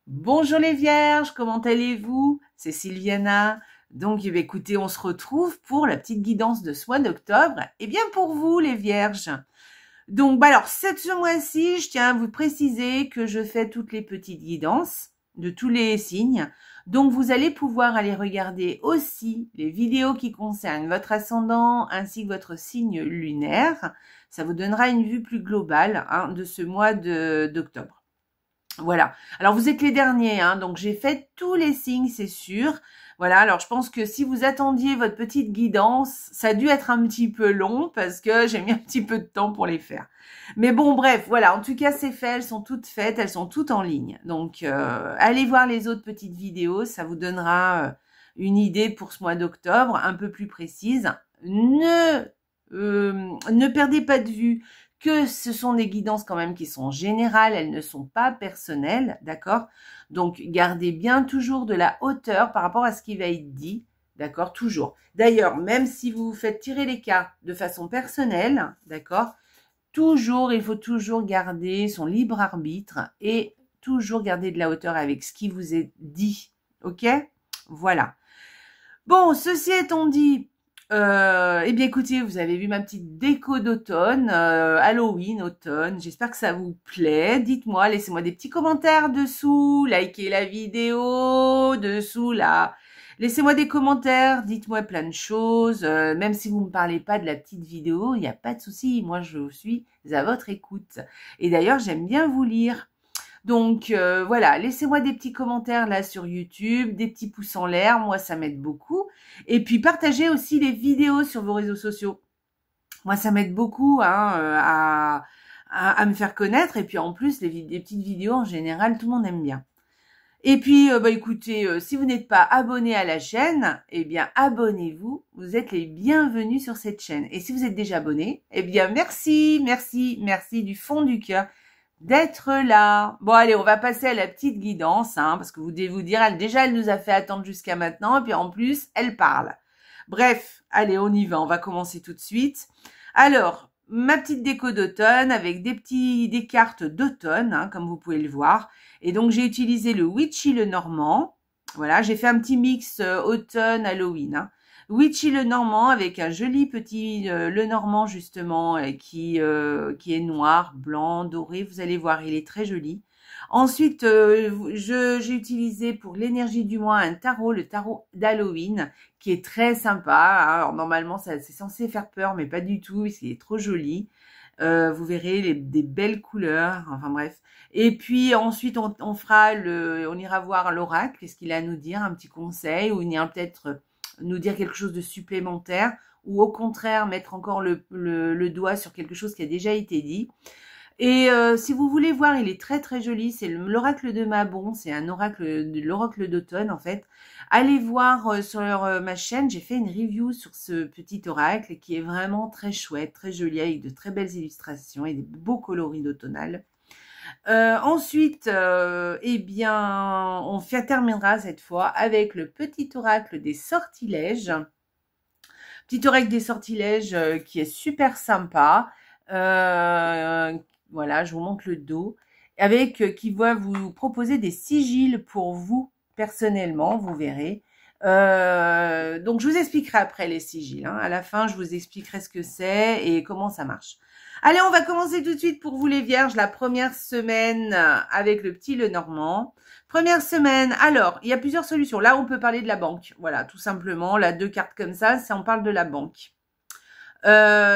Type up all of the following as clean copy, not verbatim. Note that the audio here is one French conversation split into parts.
Bonjour les vierges, comment allez-vous? C'est Sylviana. Donc, écoutez, on se retrouve pour la petite guidance de ce mois d'octobre. Et bien pour vous les vierges. Donc, alors, ce mois-ci, je tiens à vous préciser que je fais toutes les petites guidances de tous les signes. Donc, vous allez pouvoir aller regarder aussi les vidéos qui concernent votre ascendant ainsi que votre signe lunaire. Ça vous donnera une vue plus globale de ce mois d'octobre. Voilà. Alors, vous êtes les derniers, donc j'ai fait tous les signes, c'est sûr. Voilà, alors je pense que si vous attendiez votre petite guidance, ça a dû être un petit peu long parce que j'ai mis un petit peu de temps pour les faire. Mais bon, bref, voilà, en tout cas, c'est fait, elles sont toutes faites, elles sont toutes en ligne. Donc, allez voir les autres petites vidéos, ça vous donnera une idée pour ce mois d'octobre, un peu plus précise. Ne perdez pas de vue que ce sont des guidances quand même qui sont générales, elles ne sont pas personnelles, d'accord? Donc, gardez bien toujours de la hauteur par rapport à ce qui va être dit, d'accord? Toujours. D'ailleurs, même si vous vous faites tirer les cartes de façon personnelle, d'accord? Toujours, il faut toujours garder son libre arbitre et toujours garder de la hauteur avec ce qui vous est dit, ok? Voilà. Bon, ceci étant dit, eh bien écoutez, vous avez vu ma petite déco d'automne, Halloween, automne. J'espère que ça vous plaît. Dites-moi, laissez-moi des petits commentaires dessous, likez la vidéo dessous là. Laissez-moi des commentaires, dites-moi plein de choses. Même si vous ne me parlez pas de la petite vidéo, il n'y a pas de souci. Moi, je suis à votre écoute. Et d'ailleurs, j'aime bien vous lire. Donc voilà, laissez-moi des petits commentaires là sur YouTube, des petits pouces en l'air, moi ça m'aide beaucoup. Et puis partagez aussi les vidéos sur vos réseaux sociaux. Moi ça m'aide beaucoup à me faire connaître. Et puis en plus, les petites vidéos en général, tout le monde aime bien. Et puis, écoutez, si vous n'êtes pas abonné à la chaîne, eh bien, abonnez-vous. Vous êtes les bienvenus sur cette chaîne. Et si vous êtes déjà abonné, eh bien, merci, merci, merci du fond du cœur d'être là. Bon, allez, on va passer à la petite guidance, parce que vous devez vous dire, elle nous a fait attendre jusqu'à maintenant, et puis en plus, elle parle. Bref, allez, on y va, on va commencer tout de suite. Alors, ma petite déco d'automne avec des cartes d'automne, comme vous pouvez le voir. Et donc, j'ai utilisé le Witchy le Normand. Voilà, j'ai fait un petit mix automne-Halloween, Witchy le Normand avec un joli petit le Normand justement qui est noir, blanc, doré. Vous allez voir, il est très joli. Ensuite, j'ai utilisé pour l'énergie du mois un tarot, le tarot d'Halloween, qui est très sympa. Alors normalement, c'est censé faire peur, mais pas du tout, parce qu'il est trop joli. Vous verrez des belles couleurs, enfin bref. Et puis ensuite, on ira voir l'oracle, qu'est-ce qu'il a à nous dire, un petit conseil, ou il y a peut-être nous dire quelque chose de supplémentaire, ou au contraire mettre encore le doigt sur quelque chose qui a déjà été dit. Et si vous voulez voir, il est très très joli, c'est l'oracle de Mabon, c'est un l'oracle d'automne en fait. Allez voir sur ma chaîne, j'ai fait une review sur ce petit oracle qui est vraiment très chouette, très joli, avec de très belles illustrations et des beaux coloris d'automnal. Ensuite, eh bien, terminera cette fois avec le petit oracle des sortilèges. Petit oracle des sortilèges qui est super sympa. Voilà, je vous montre le dos. Avec qui va vous proposer des sigils pour vous personnellement, vous verrez. Donc, je vous expliquerai après les sigils. À la fin, je vous expliquerai ce que c'est et comment ça marche. Allez, on va commencer tout de suite pour vous les vierges, la première semaine avec le petit Lenormand. Première semaine, alors, il y a plusieurs solutions. Là, on peut parler de la banque. Voilà, tout simplement. Là, 2 cartes comme ça on parle de la banque.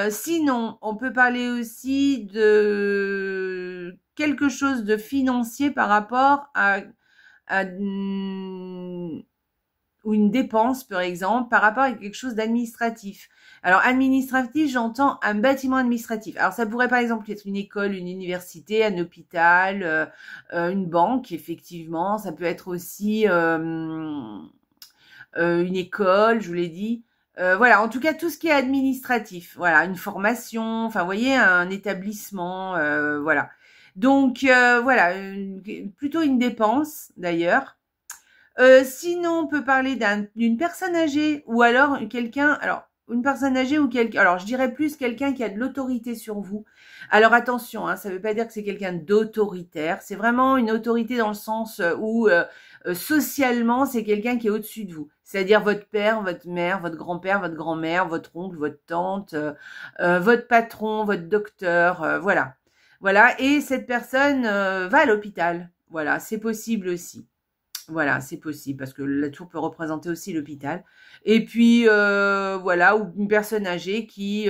Sinon, on peut parler aussi de quelque chose de financier par rapport à ou une dépense, par exemple, par rapport à quelque chose d'administratif. Alors, administratif, j'entends un bâtiment administratif. Alors, ça pourrait, par exemple, être une école, une université, un hôpital, une banque, effectivement. Ça peut être aussi une école, je vous l'ai dit. Voilà, en tout cas, tout ce qui est administratif. Voilà, une formation, enfin, vous voyez, un établissement, voilà. Donc, voilà, plutôt une dépense, d'ailleurs. Sinon, on peut parler d'une personne âgée ou alors quelqu'un. Alors, une personne âgée ou quelqu'un, alors je dirais plus quelqu'un qui a de l'autorité sur vous. Alors attention, hein, ça ne veut pas dire que c'est quelqu'un d'autoritaire, c'est vraiment une autorité dans le sens où socialement c'est quelqu'un qui est au-dessus de vous. C'est-à-dire votre père, votre mère, votre grand-père, votre grand-mère, votre oncle, votre tante, votre patron, votre docteur, voilà. Voilà, et cette personne va à l'hôpital. Voilà, c'est possible aussi. Voilà, c'est possible parce que la tour peut représenter aussi l'hôpital. Et puis voilà, ou une personne âgée qui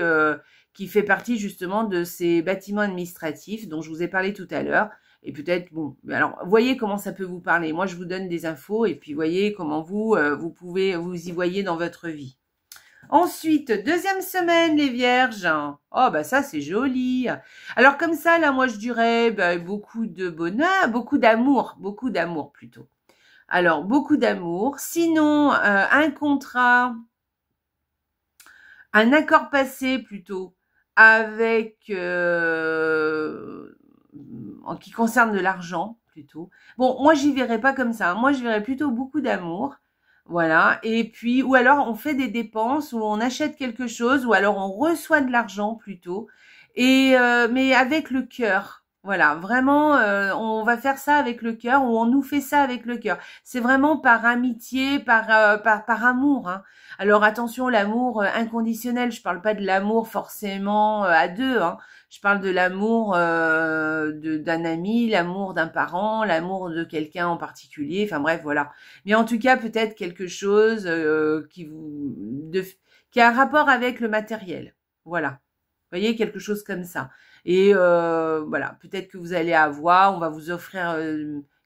fait partie justement de ces bâtiments administratifs dont je vous ai parlé tout à l'heure. Et peut-être, bon, alors voyez comment ça peut vous parler. Moi, je vous donne des infos et puis voyez comment vous pouvez vous y voyez dans votre vie. Ensuite, deuxième semaine, les vierges. Oh, bah ça, c'est joli. Alors comme ça, là, moi, je dirais beaucoup de bonheur, beaucoup d'amour plutôt. Alors, beaucoup d'amour. Sinon, un contrat, un accord passé plutôt, avec, en qui concerne de l'argent plutôt. Bon, moi, j'y verrais pas comme ça. Moi, je verrais plutôt beaucoup d'amour. Voilà. Et puis, ou alors, on fait des dépenses, ou on achète quelque chose, ou alors on reçoit de l'argent plutôt. Et, mais avec le cœur. Voilà, vraiment, on va faire ça avec le cœur ou on nous fait ça avec le cœur. C'est vraiment par amitié, par amour. Hein. Alors attention, l'amour inconditionnel. Je parle pas de l'amour forcément à deux. Hein. Je parle de l'amour d'un ami, l'amour d'un parent, l'amour de quelqu'un en particulier. Enfin bref, voilà. Mais en tout cas, peut-être quelque chose qui a un rapport avec le matériel. Voilà. Vous voyez, quelque chose comme ça. Et voilà, peut-être que vous allez avoir, on va vous offrir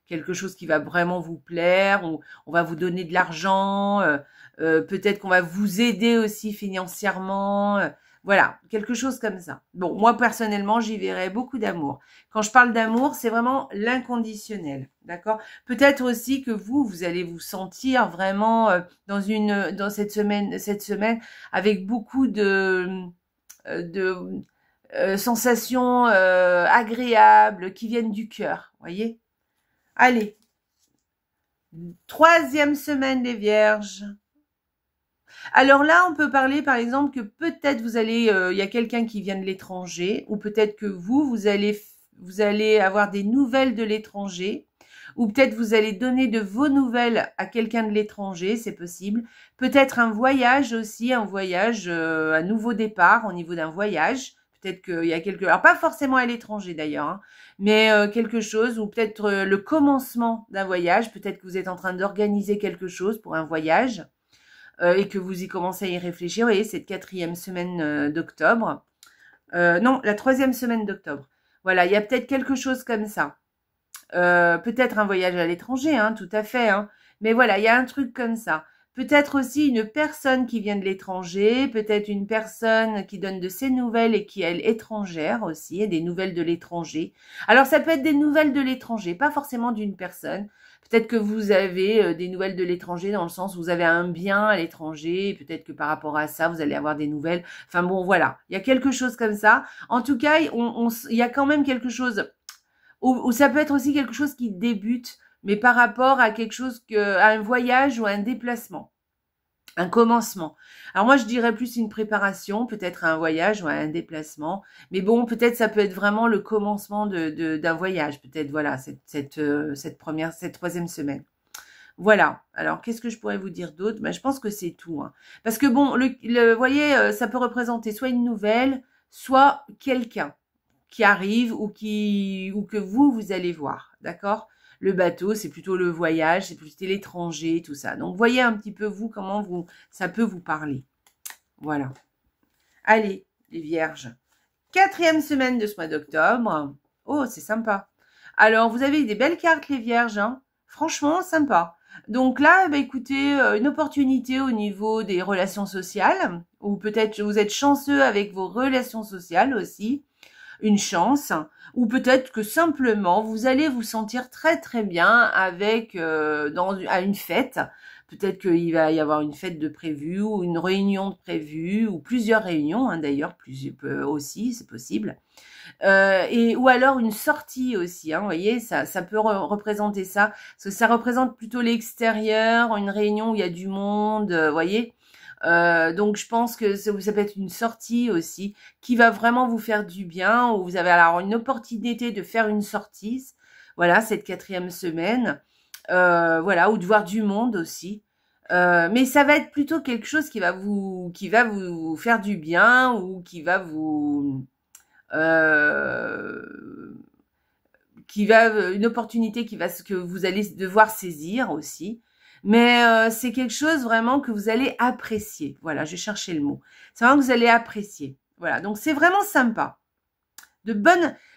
quelque chose qui va vraiment vous plaire, ou on va vous donner de l'argent, peut-être qu'on va vous aider aussi financièrement, voilà, quelque chose comme ça. Bon, moi personnellement, j'y verrais beaucoup d'amour. Quand je parle d'amour, c'est vraiment l'inconditionnel, d'accord? Peut-être aussi que vous allez vous sentir vraiment dans cette semaine avec beaucoup de sensations agréables qui viennent du cœur, voyez. Allez, troisième semaine des Vierges. Alors là, on peut parler par exemple que peut-être vous allez, il y a quelqu'un qui vient de l'étranger, ou peut-être que vous allez avoir des nouvelles de l'étranger, ou peut-être vous allez donner de vos nouvelles à quelqu'un de l'étranger, c'est possible. Peut-être un voyage aussi, un nouveau départ au niveau d'un voyage. Peut-être qu'il y a alors pas forcément à l'étranger d'ailleurs, hein, mais quelque chose, ou peut-être le commencement d'un voyage. Peut-être que vous êtes en train d'organiser quelque chose pour un voyage et que vous y commencez à y réfléchir. Vous voyez, cette quatrième semaine d'octobre. Non, la troisième semaine d'octobre. Voilà, il y a peut-être quelque chose comme ça. Peut-être un voyage à l'étranger, hein, tout à fait. Hein. Mais voilà, il y a un truc comme ça. Peut-être aussi une personne qui vient de l'étranger, peut-être une personne qui donne de ses nouvelles et qui est étrangère aussi, et des nouvelles de l'étranger. Alors ça peut être des nouvelles de l'étranger, pas forcément d'une personne. Peut-être que vous avez des nouvelles de l'étranger dans le sens où vous avez un bien à l'étranger, et peut-être que par rapport à ça, vous allez avoir des nouvelles. Enfin bon, voilà, il y a quelque chose comme ça. En tout cas, il y a quand même quelque chose, ou ça peut être aussi quelque chose qui débute, mais par rapport à quelque chose à un voyage ou un déplacement, un commencement. Alors moi je dirais plus une préparation, peut-être un voyage ou un déplacement, mais bon peut-être ça peut être vraiment le commencement d'un voyage, peut-être voilà cette troisième semaine. Voilà. Alors qu'est-ce que je pourrais vous dire d'autre? Je pense que c'est tout, hein. Parce que bon, vous voyez, ça peut représenter soit une nouvelle, soit quelqu'un qui arrive ou que vous allez voir, d'accord? Le bateau, c'est plutôt le voyage, c'est plutôt l'étranger, tout ça. Donc, voyez un petit peu, vous, comment ça peut vous parler. Voilà. Allez, les vierges. Quatrième semaine de ce mois d'octobre. Oh, c'est sympa. Alors, vous avez des belles cartes, les vierges. Hein. Franchement, sympa. Donc là, écoutez, une opportunité au niveau des relations sociales. Ou peut-être vous êtes chanceux avec vos relations sociales aussi. Une chance, ou peut-être que simplement vous allez vous sentir très très bien avec à une fête. Peut-être qu'il va y avoir une fête de prévue ou une réunion de prévue ou plusieurs réunions, hein, d'ailleurs, aussi, c'est possible. Ou alors une sortie aussi, hein, vous voyez, ça peut représenter ça, parce que ça représente plutôt l'extérieur, une réunion où il y a du monde, vous voyez. Donc je pense que ça peut être une sortie aussi qui va vraiment vous faire du bien, ou vous avez alors une opportunité de faire une sortie, voilà, cette 4e semaine, voilà, ou de voir du monde aussi. Mais ça va être plutôt quelque chose qui va vous faire du bien, ou qui va vous une opportunité que vous allez devoir saisir aussi. Mais c'est quelque chose vraiment que vous allez apprécier. Voilà, je cherchais le mot. C'est vraiment que vous allez apprécier. Voilà, donc c'est vraiment sympa.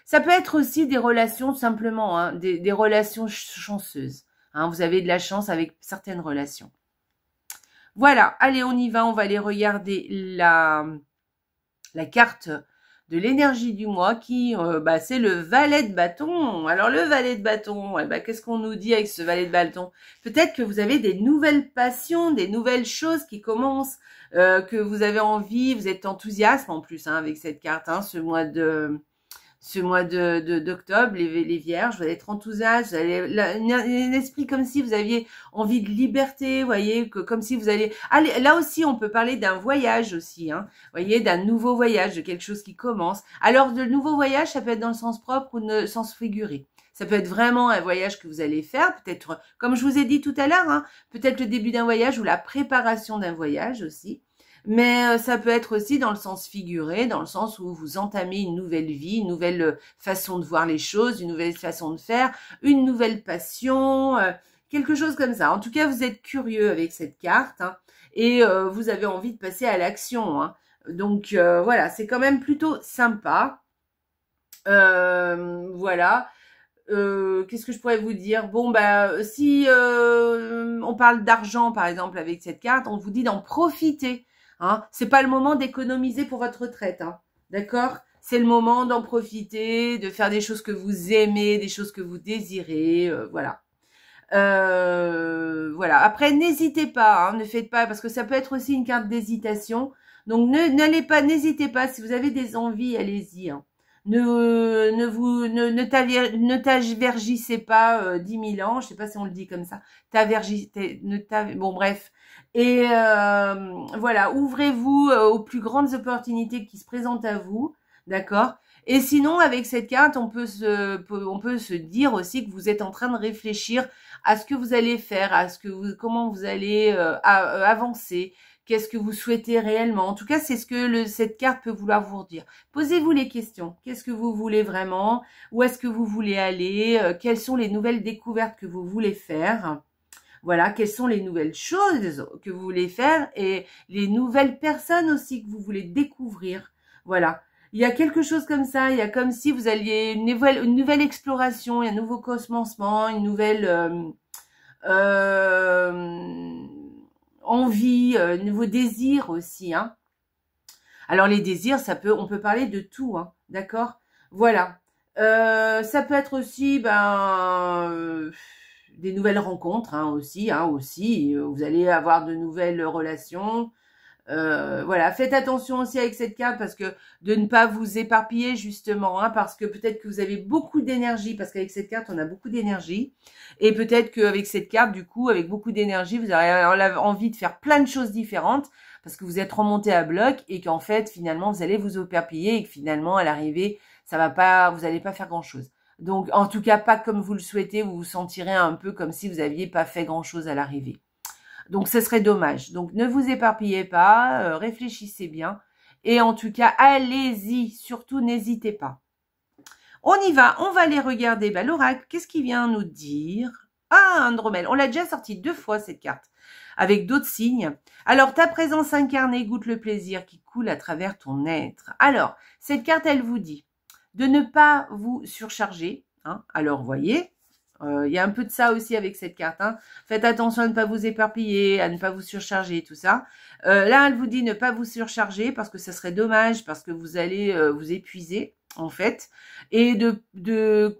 Ça peut être aussi des relations simplement, hein, des relations chanceuses. Hein, vous avez de la chance avec certaines relations. Voilà, allez, on y va. On va aller regarder la carte de l'énergie du mois qui, c'est le valet de bâton. Alors, le valet de bâton, qu'est-ce qu'on nous dit avec ce valet de bâton? Peut-être que vous avez des nouvelles passions, des nouvelles choses qui commencent, que vous avez envie, vous êtes enthousiaste en plus, hein, avec cette carte, hein, ce mois d'octobre, les vierges, vous allez être enthousiastes, vous avez un esprit comme si vous aviez envie de liberté, vous voyez, comme si vous allez là aussi, on peut parler d'un voyage aussi, hein, vous voyez, d'un nouveau voyage, de quelque chose qui commence. Alors, de nouveau voyage, ça peut être dans le sens propre ou dans le sens figuré. Ça peut être vraiment un voyage que vous allez faire, peut-être, comme je vous ai dit tout à l'heure, hein, peut-être le début d'un voyage ou la préparation d'un voyage aussi. Mais ça peut être aussi dans le sens figuré, dans le sens où vous entamez une nouvelle vie, une nouvelle façon de voir les choses, une nouvelle façon de faire, une nouvelle passion, quelque chose comme ça. En tout cas, vous êtes curieux avec cette carte, hein, et vous avez envie de passer à l'action. Hein. Donc voilà, c'est quand même plutôt sympa. Voilà. Qu'est-ce que je pourrais vous dire? Bon, si on parle d'argent, par exemple, avec cette carte, on vous dit d'en profiter. Hein, c'est pas le moment d'économiser pour votre retraite, hein, d'accord? C'est le moment d'en profiter, de faire des choses que vous aimez, des choses que vous désirez, voilà. Voilà. Après, n'hésitez pas, hein, ne faites pas, parce que ça peut être aussi une carte d'hésitation. Donc, n'hésitez pas. Si vous avez des envies, allez-y. Hein. Ne t'avergissez pas 10 000 ans. Je sais pas si on le dit comme ça. Bon, bref. Et voilà, ouvrez-vous aux plus grandes opportunités qui se présentent à vous, d'accord? Et sinon, avec cette carte, on peut se dire aussi que vous êtes en train de réfléchir à ce que vous allez faire, comment vous allez avancer, qu'est-ce que vous souhaitez réellement. En tout cas, c'est ce que cette carte peut vouloir vous dire. Posez-vous les questions. Qu'est-ce que vous voulez vraiment? Où est-ce que vous voulez aller? Quelles sont les nouvelles découvertes que vous voulez faire? Voilà, quelles sont les nouvelles choses que vous voulez faire et les nouvelles personnes aussi que vous voulez découvrir. Voilà. Il y a quelque chose comme ça, il y a comme si vous alliez une nouvelle exploration, un nouveau commencement, une nouvelle envie, un nouveau désir aussi. Hein. Alors les désirs, on peut parler de tout, hein, d'accord? Voilà. Ça peut être aussi, des nouvelles rencontres, hein, aussi. Vous allez avoir de nouvelles relations. Voilà, faites attention aussi avec cette carte parce que de ne pas vous éparpiller justement, hein, parce que peut-être que vous avez beaucoup d'énergie, parce qu'avec cette carte on a beaucoup d'énergie, et peut-être qu'avec cette carte du coup, avec beaucoup d'énergie, vous aurez envie de faire plein de choses différentes parce que vous êtes remonté à bloc et qu'en fait finalement vous allez vous éparpiller et que finalement à l'arrivée vous n'allez pas faire grand chose. Donc en tout cas pas comme vous le souhaitez, vous vous sentirez un peu comme si vous n'aviez pas fait grand chose à l'arrivée. Donc, ce serait dommage. Donc, ne vous éparpillez pas, réfléchissez bien. Et en tout cas, allez-y. Surtout, n'hésitez pas. On y va. On va aller regarder l'oracle. Qu'est-ce qu'il vient nous dire? Ah, Andromède. On l'a déjà sorti 2 fois, cette carte. Avec d'autres signes. Alors, ta présence incarnée goûte le plaisir qui coule à travers ton être. Alors, cette carte, elle vous dit de ne pas vous surcharger. Hein. Alors, voyez... Il y a un peu de ça aussi avec cette carte. Hein. Faites attention à ne pas vous éparpiller, à ne pas vous surcharger, tout ça. Là, elle vous dit ne pas vous surcharger parce que ça serait dommage, parce que vous allez vous épuiser, en fait. Et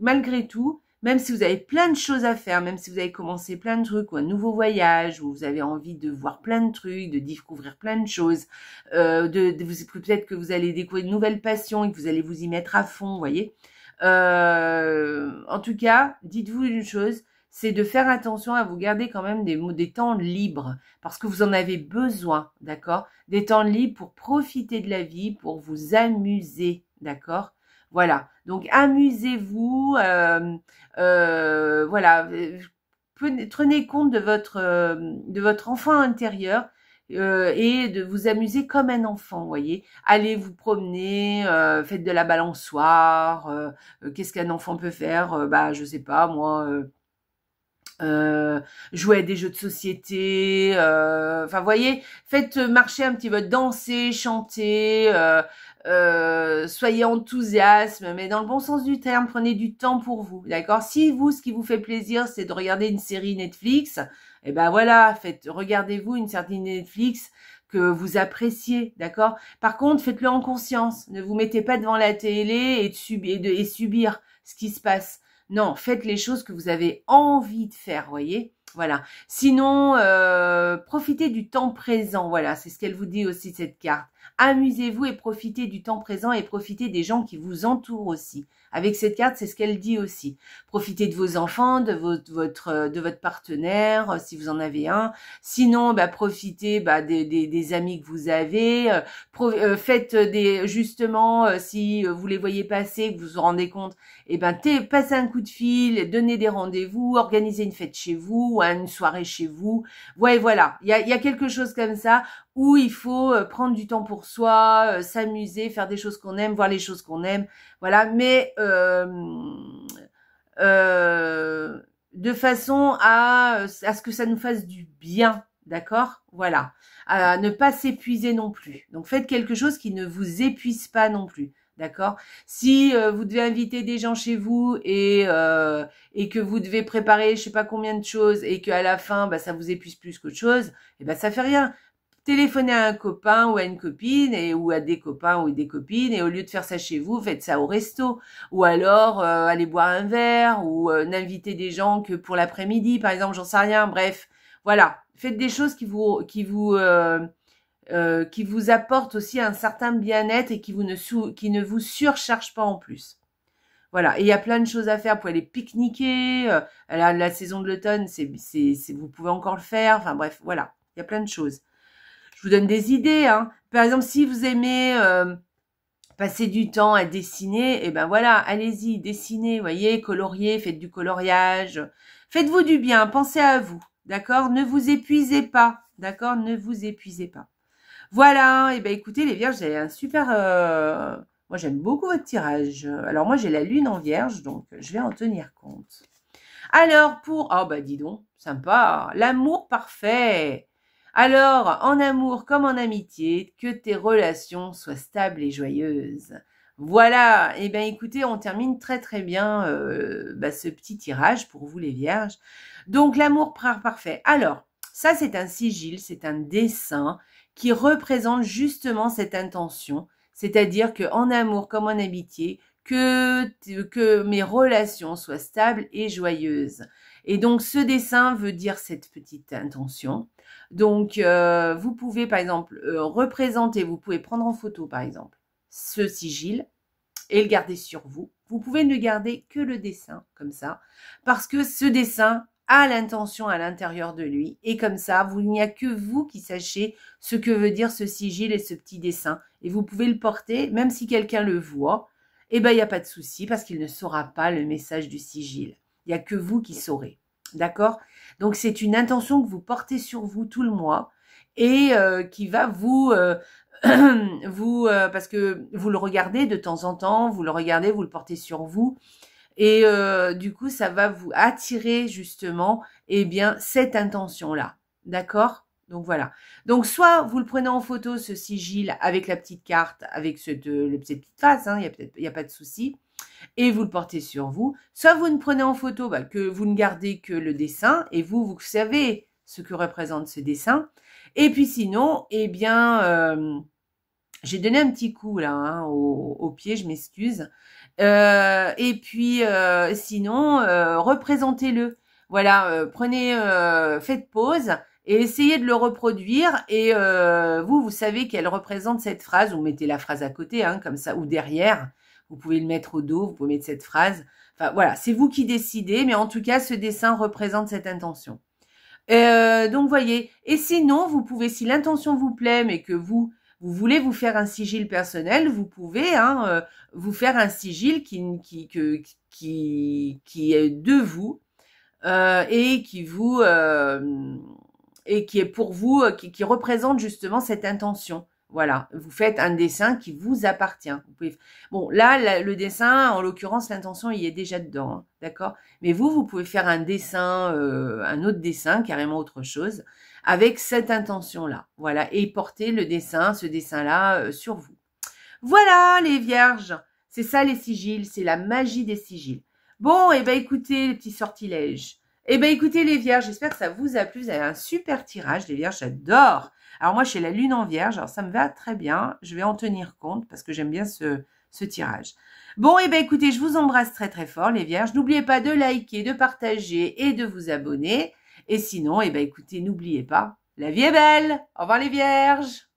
malgré tout, même si vous avez plein de choses à faire, même si vous avez commencé plein de trucs, ou un nouveau voyage, ou vous avez envie de voir plein de trucs, de découvrir plein de choses, peut-être que vous allez découvrir une nouvelle passion et que vous allez vous y mettre à fond, vous voyez. En tout cas, dites-vous une chose, c'est de faire attention à vous garder quand même des temps libres, parce que vous en avez besoin, d'accord? Des temps libres pour profiter de la vie, pour vous amuser, d'accord? Voilà, donc amusez-vous, voilà, prenez compte de votre enfant intérieur, et de vous amuser comme un enfant, vous voyez. Allez vous promener, faites de la balançoire, qu'est-ce qu'un enfant peut faire? Bah, je sais pas, moi, jouer à des jeux de société, enfin, vous voyez, faites marcher un petit peu, danser, chanter, soyez enthousiasme, mais dans le bon sens du terme, prenez du temps pour vous, d'accord? Si vous, ce qui vous fait plaisir, c'est de regarder une série Netflix, eh ben voilà, regardez-vous une série Netflix que vous appréciez, d'accord? Par contre, faites-le en conscience. Ne vous mettez pas devant la télé et subir ce qui se passe. Non, faites les choses que vous avez envie de faire, voyez? Voilà. Sinon, profitez du temps présent. Voilà, c'est ce qu'elle vous dit aussi, cette carte. Amusez-vous et profitez du temps présent et profitez des gens qui vous entourent aussi. Avec cette carte, c'est ce qu'elle dit aussi. Profitez de vos enfants, de votre partenaire, si vous en avez un. Sinon, bah, profitez des amis que vous avez. Faites justement, si vous les voyez passer, que vous vous rendez compte, eh ben, passez un coup de fil, donnez des rendez-vous, organisez une fête chez vous, ou une soirée chez vous. Ouais, voilà. Il y a quelque chose comme ça où il faut prendre du temps pour soi, s'amuser, faire des choses qu'on aime, voir les choses qu'on aime. Voilà, mais de façon à ce que ça nous fasse du bien, d'accord? Voilà, à ne pas s'épuiser non plus. Donc faites quelque chose qui ne vous épuise pas non plus, d'accord? Si vous devez inviter des gens chez vous et que vous devez préparer je sais pas combien de choses et qu'à la fin bah, ça vous épuise plus qu'autre chose, et ben ça fait rien. Téléphonez à un copain ou à une copine ou à des copains ou des copines et au lieu de faire ça chez vous, faites ça au resto ou alors allez boire un verre ou n'invitez des gens que pour l'après-midi par exemple, j'en sais rien. Bref, voilà, faites des choses qui vous apportent aussi un certain bien-être et qui ne vous surchargent pas en plus. Voilà, et il y a plein de choses à faire. Vous pouvez aller pique-niquer. La saison de l'automne, vous pouvez encore le faire. Enfin bref, voilà, il y a plein de choses. Je vous donne des idées, hein. Par exemple, si vous aimez passer du temps à dessiner, eh ben voilà, allez-y, dessinez, voyez, coloriez, faites du coloriage. Faites-vous du bien, pensez à vous, d'accord? Ne vous épuisez pas, d'accord? Ne vous épuisez pas. Voilà, et ben écoutez les vierges, j'ai un super... moi j'aime beaucoup votre tirage. Alors moi j'ai la lune en vierge, donc je vais en tenir compte. Alors pour... Oh bah dis donc, sympa, l'amour parfait. Alors, en amour comme en amitié, que tes relations soient stables et joyeuses. Voilà, et bien écoutez, on termine très très bien ce petit tirage pour vous les vierges. Donc l'amour parfait. Alors, ça c'est un sigil, c'est un dessin qui représente justement cette intention, c'est-à-dire que en amour comme en amitié, que mes relations soient stables et joyeuses. Et donc ce dessin veut dire cette petite intention. Donc vous pouvez par exemple représenter, vous pouvez prendre en photo par exemple ce sigil et le garder sur vous. Vous pouvez ne garder que le dessin comme ça parce que ce dessin a l'intention à l'intérieur de lui et comme ça, il n'y a que vous qui sachez ce que veut dire ce sigil et ce petit dessin et vous pouvez le porter même si quelqu'un le voit. Eh ben, il n'y a pas de souci parce qu'il ne saura pas le message du sigil. Il n'y a que vous qui saurez. D'accord? Donc, c'est une intention que vous portez sur vous tout le mois et qui va vous... parce que vous le regardez de temps en temps, vous le regardez, vous le portez sur vous. Et du coup, ça va vous attirer justement cette intention-là. D'accord? Donc voilà. Donc soit vous le prenez en photo, ce sigil, avec la petite carte, avec cette petite face, hein, il y a pas de souci, et vous le portez sur vous. Soit vous ne prenez en photo, que vous ne gardez que le dessin, et vous savez ce que représente ce dessin. Et puis sinon, j'ai donné un petit coup là hein, au pied, je m'excuse. Et puis sinon, représentez-le. Voilà, faites pause et essayez de le reproduire. Et vous savez qu'elle représente cette phrase. Vous mettez la phrase à côté, hein, comme ça, ou derrière. Vous pouvez le mettre au dos, vous pouvez mettre cette phrase. Enfin, voilà, c'est vous qui décidez, mais en tout cas, ce dessin représente cette intention. Donc, voyez. Et sinon, vous pouvez, si l'intention vous plaît, mais que vous voulez vous faire un sigil personnel, vous pouvez vous faire un sigil qui est de vous et qui est pour vous, qui représente justement cette intention. Voilà, vous faites un dessin qui vous appartient. Vous pouvez... Bon, là, le dessin, en l'occurrence, l'intention y est déjà dedans, hein, d'accord? Mais vous pouvez faire un dessin, un autre dessin, carrément autre chose, avec cette intention-là. Voilà, et porter le dessin, ce dessin-là, sur vous. Voilà, les vierges. C'est ça, les sigils. C'est la magie des sigils. Bon, et ben écoutez, les petits sortilèges. Eh ben écoutez, les vierges, j'espère que ça vous a plu. Vous avez un super tirage, les vierges, j'adore. Alors moi, je suis la lune en vierge, alors ça me va très bien. Je vais en tenir compte parce que j'aime bien ce tirage. Bon, et ben écoutez, je vous embrasse très très fort, les vierges. N'oubliez pas de liker, de partager et de vous abonner. Et sinon, eh ben écoutez, n'oubliez pas, la vie est belle. Au revoir, les vierges.